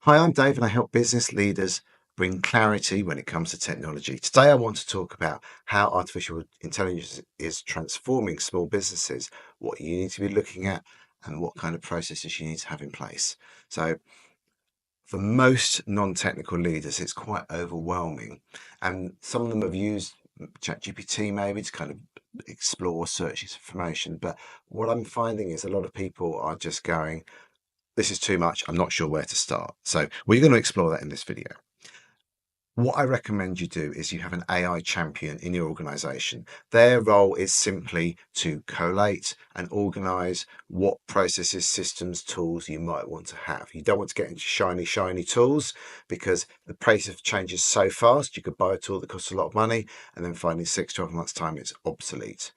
Hi, I'm Dave and I help business leaders bring clarity when it comes to technology. Today, I want to talk about how artificial intelligence is transforming small businesses, what you need to be looking at, and what kind of processes you need to have in place. So, for most non-technical leaders, it's quite overwhelming. And some of them have used ChatGPT maybe to kind of explore, search this information. But what I'm finding is a lot of people are just going, this is too much. I'm not sure where to start. So we're going to explore that in this video. What I recommend you do is you have an AI champion in your organization. Their role is simply to collate and organize what processes, systems, tools you might want to have. You don't want to get into shiny tools because the pace of change is so fast. You could buy a tool that costs a lot of money and then find in 6-12 months time it's obsolete.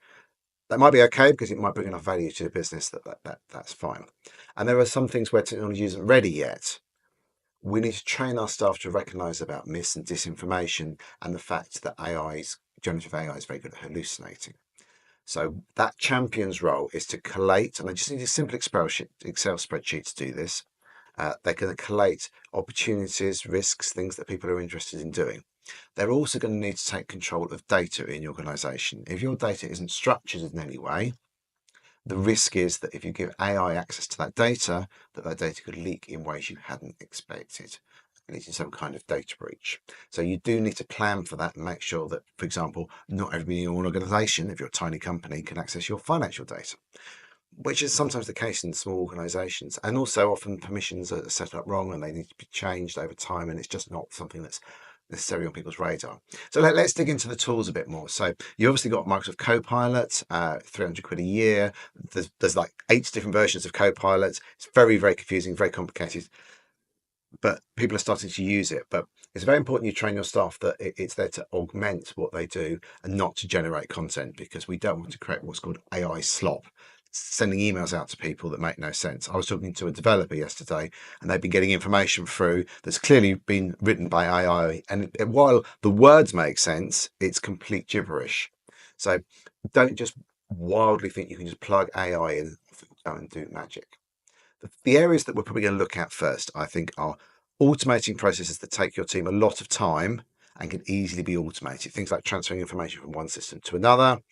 That might be okay because it might bring enough value to the business that's fine. And there are some things where technology isn't ready yet. We need to train our staff to recognize about mis and disinformation and the fact that generative AI is very good at hallucinating. So that champion's role is to collate, and they just need a simple Excel spreadsheet to do this. They're going to collate opportunities, risks, things that people are interested in doing. They're also going to need to take control of data in your organization. If your data isn't structured in any way, the risk is that if you give AI access to that data data could leak in ways you hadn't expected, leading to some kind of data breach. So you do need to plan for that and make sure that, for example, not everybody in your organization, if you're a tiny company, can access your financial data, which is sometimes the case in small organizations. And also often permissions are set up wrong and they need to be changed over time, and it's just not something that's necessarily on people's radar. So let's dig into the tools a bit more. So you obviously got Microsoft Copilot, 300 quid a year. There's like 8 different versions of Copilot. It's very, very confusing, very complicated, but people are starting to use it. But it's very important you train your staff that it's there to augment what they do and not to generate content, because we don't want to create what's called AI slop, sending emails out to people that make no sense. I was talking to a developer yesterday and they've been getting information through that's clearly been written by AI. And while the words make sense, it's complete gibberish. So don't just wildly think you can just plug AI in and do magic. The areas that we're probably going to look at first, I think, are automating processes that take your team a lot of time and can easily be automated. Things like transferring information from one system to another.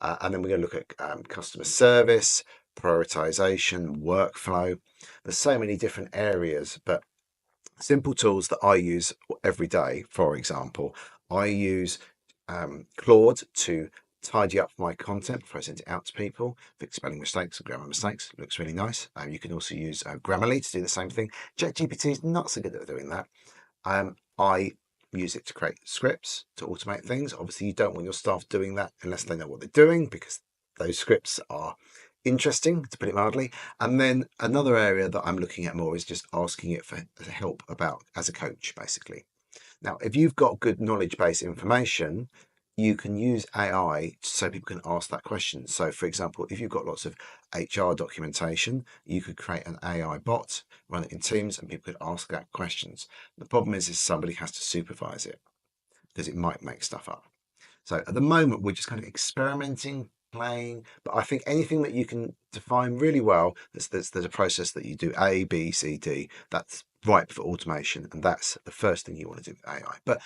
And then we're going to look at customer service, prioritization, workflow. There's so many different areas, but simple tools that I use every day, for example, I use Claude to tidy up my content before I send it out to people, fix spelling mistakes and grammar mistakes. It looks really nice. You can also use Grammarly to do the same thing. ChatGPT is not so good at doing that. I use it to create scripts to automate things. Obviously, you don't want your staff doing that unless they know what they're doing, because those scripts are interesting, to put it mildly. And then another area that I'm looking at more is just asking it for help about as a coach, basically. Now, if you've got good knowledge-based information, you can use AI so people can ask that question. So, for example, if you've got lots of HR documentation, you could create an AI bot, run it in Teams, and people could ask that questions. The problem is somebody has to supervise it because it might make stuff up. So at the moment, we're just kind of experimenting, playing, but I think anything that you can define really well, there's a process that you do A, B, C, D, that's ripe for automation, and that's the first thing you want to do with AI. But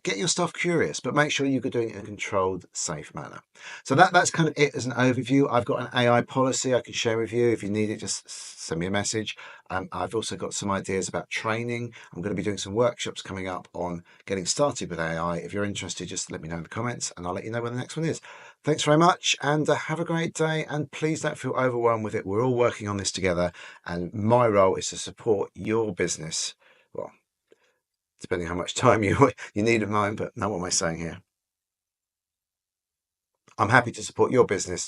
get your stuff curious, but make sure you're doing it in a controlled, safe manner. So that's kind of it as an overview. I've got an AI policy I can share with you. If you need it, just send me a message. I've also got some ideas about training. I'm going to be doing some workshops coming up on getting started with AI. If you're interested, just let me know in the comments and I'll let you know when the next one is. Thanks very much, and have a great day, and please don't feel overwhelmed with it. We're all working on this together, and my role is to support your business. Well, depending how much time you need of mine, but now what am I saying here? I'm happy to support your business